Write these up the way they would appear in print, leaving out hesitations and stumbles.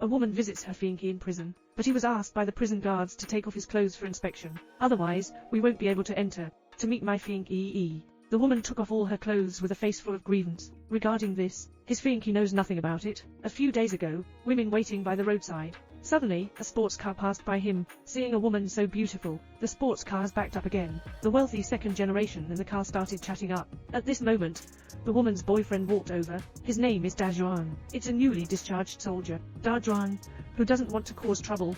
A woman visits her fiancé in prison, but he was asked by the prison guards to take off his clothes for inspection. Otherwise, we won't be able to enter. To meet my fiancé. The woman took off all her clothes with a face full of grievance. Regarding this, his fiancé knows nothing about it. A few days ago, women waiting by the roadside. Suddenly, a sports car passed by him. Seeing a woman so beautiful, the sports car has backed up again. The wealthy second generation and the car started chatting up. At this moment, the woman's boyfriend walked over. His name is Dajuan. It's a newly discharged soldier. Dajuan, who doesn't want to cause trouble,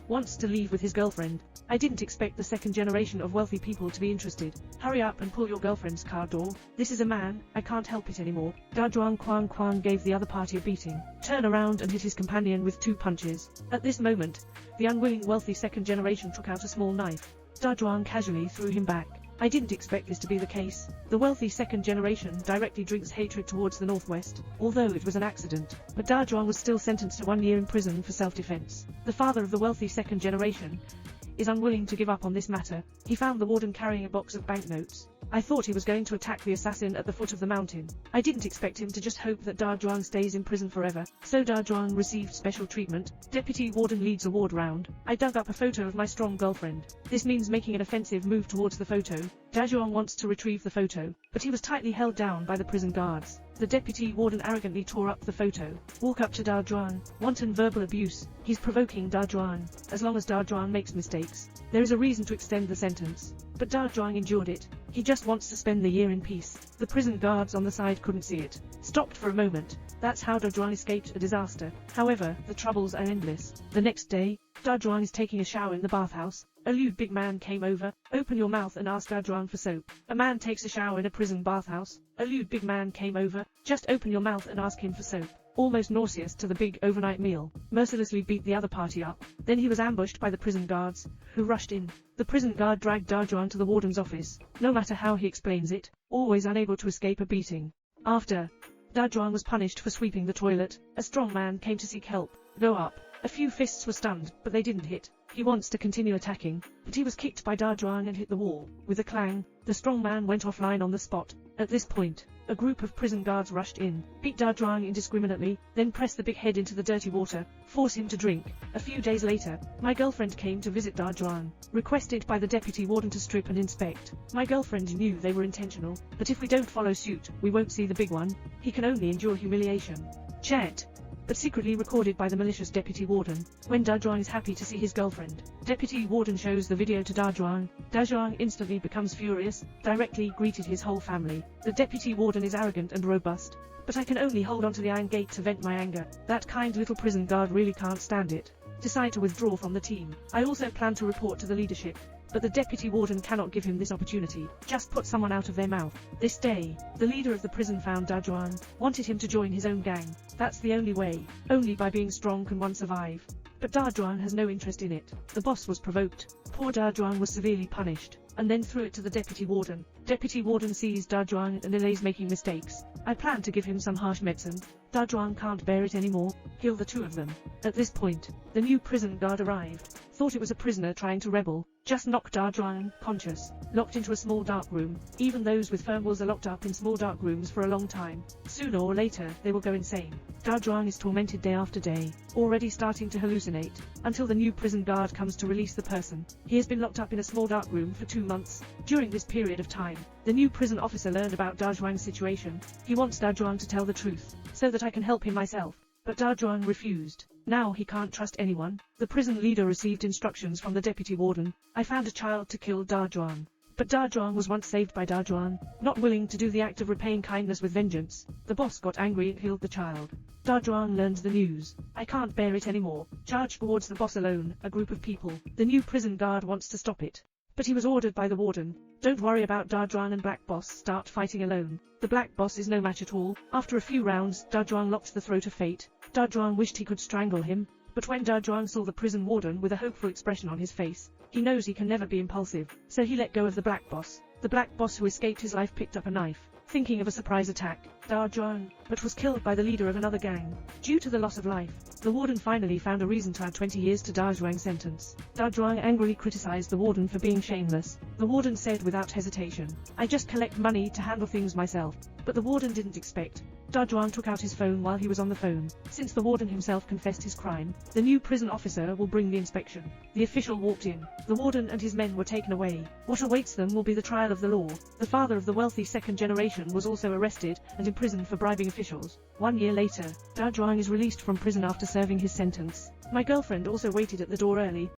wants to leave with his girlfriend. I didn't expect the second generation of wealthy people to be interested. Hurry up and pull your girlfriend's car door. This is a man, I can't help it anymore. Dajuan Kwang gave the other party a beating, turned around and hit his companion with 2 punches. At this moment, the unwilling wealthy second generation took out a small knife. Dajuan casually threw him back. I didn't expect this to be the case. The wealthy second generation directly drinks hatred towards the Northwest, although it was an accident. But Dajuan was still sentenced to 1 year in prison for self-defense. The father of the wealthy second generation is unwilling to give up on this matter. He found the warden carrying a box of banknotes. I thought he was going to attack the assassin at the foot of the mountain. I didn't expect him to just hope that Dajuan stays in prison forever. So Dajuan received special treatment. Deputy Warden leads a ward round. I dug up a photo of my strong girlfriend. This means making an offensive move towards the photo. Dajuan wants to retrieve the photo, but he was tightly held down by the prison guards. The deputy warden arrogantly tore up the photo. Walk up to Dajuan. Wanton verbal abuse. He's provoking Dajuan. As long as Dajuan makes mistakes, there is a reason to extend the sentence. But Dajuan endured it. He just wants to spend the year in peace. The prison guards on the side couldn't see it. Stopped for a moment. That's how Dajuan escaped a disaster. However, the troubles are endless. The next day, Dajuan is taking a shower in the bathhouse. A lewd big man came over. Open your mouth and ask Dajuan for soap. A man takes a shower in a prison bathhouse. A lewd big man came over. Just open your mouth and ask him for soap. Almost nauseous to the big overnight meal, mercilessly beat the other party up. Then he was ambushed by the prison guards, who rushed in. The prison guard dragged Dajuan to the warden's office. No matter how he explains it, always unable to escape a beating. After, Dajuan was punished for sweeping the toilet. A strong man came to seek help. Go up. A few fists were stunned, but they didn't hit. He wants to continue attacking, but he was kicked by Dajuan and hit the wall. With a clang, the strong man went offline on the spot. At this point, a group of prison guards rushed in, beat Dajuan indiscriminately, then pressed the big head into the dirty water, force him to drink. A few days later, my girlfriend came to visit Dajuan, requested by the deputy warden to strip and inspect. My girlfriend knew they were intentional, but if we don't follow suit, we won't see the big one. He can only endure humiliation. Chat. But secretly recorded by the malicious deputy warden. When Dajuan is happy to see his girlfriend, deputy warden shows the video to Dajuan. Dajuan instantly becomes furious, directly greeted his whole family. The deputy warden is arrogant and robust, but I can only hold on to the iron gate to vent my anger. That kind little prison guard really can't stand it. Decide to withdraw from the team. I also plan to report to the leadership, but the deputy warden cannot give him this opportunity. Just put someone out of their mouth. This day, the leader of the prison found Dajuan, wanted him to join his own gang. That's the only way. Only by being strong can one survive. But Dajuan has no interest in it. The boss was provoked. Poor Dajuan was severely punished, and then threw it to the deputy warden. Deputy warden sees Dajuan and delays making mistakes. I plan to give him some harsh medicine. Dajuan can't bear it anymore. Kill the 2 of them. At this point, the new prison guard arrived. Thought it was a prisoner trying to rebel. Just knocked Dajuan conscious. Locked into a small dark room. Even those with firm wills are locked up in small dark rooms for a long time. Sooner or later, they will go insane. Dajuan is tormented day after day, already starting to hallucinate, until the new prison guard comes to release the person. He has been locked up in a small dark room for 2 months. During this period of time, the new prison officer learned about Dajuan's situation. He wants Dajuan to tell the truth, so that I can help him myself. But Dajuan refused. Now he can't trust anyone. The prison leader received instructions from the deputy warden. I found a child to kill Dajuan. But Dajuan was once saved by Dajuan, not willing to do the act of repaying kindness with vengeance. The boss got angry and killed the child. Dajuan learns the news. I can't bear it anymore. Charged towards the boss alone, a group of people. The new prison guard wants to stop it, but he was ordered by the warden. Don't worry about Dajuan and Black Boss, start fighting alone. The Black Boss is no match at all. After a few rounds, Dajuan locked the throat of fate. Dajuan wished he could strangle him, but when Dajuan saw the prison warden with a hopeful expression on his face, he knows he can never be impulsive, so he let go of the Black Boss. The Black Boss who escaped his life picked up a knife, thinking of a surprise attack. Dajuan, but was killed by the leader of another gang. Due to the loss of life, the warden finally found a reason to add 20 years to Dajuan's sentence. Dajuan angrily criticized the warden for being shameless. The warden said without hesitation, I just collect money to handle things myself. but the warden didn't expect. Da Zhuang took out his phone while he was on the phone. Since the warden himself confessed his crime, the new prison officer will bring the inspection. The official walked in. The warden and his men were taken away. What awaits them will be the trial of the law. The father of the wealthy second generation was also arrested and imprisoned for bribing officials. 1 year later, Da Zhuang is released from prison after serving his sentence. My girlfriend also waited at the door early.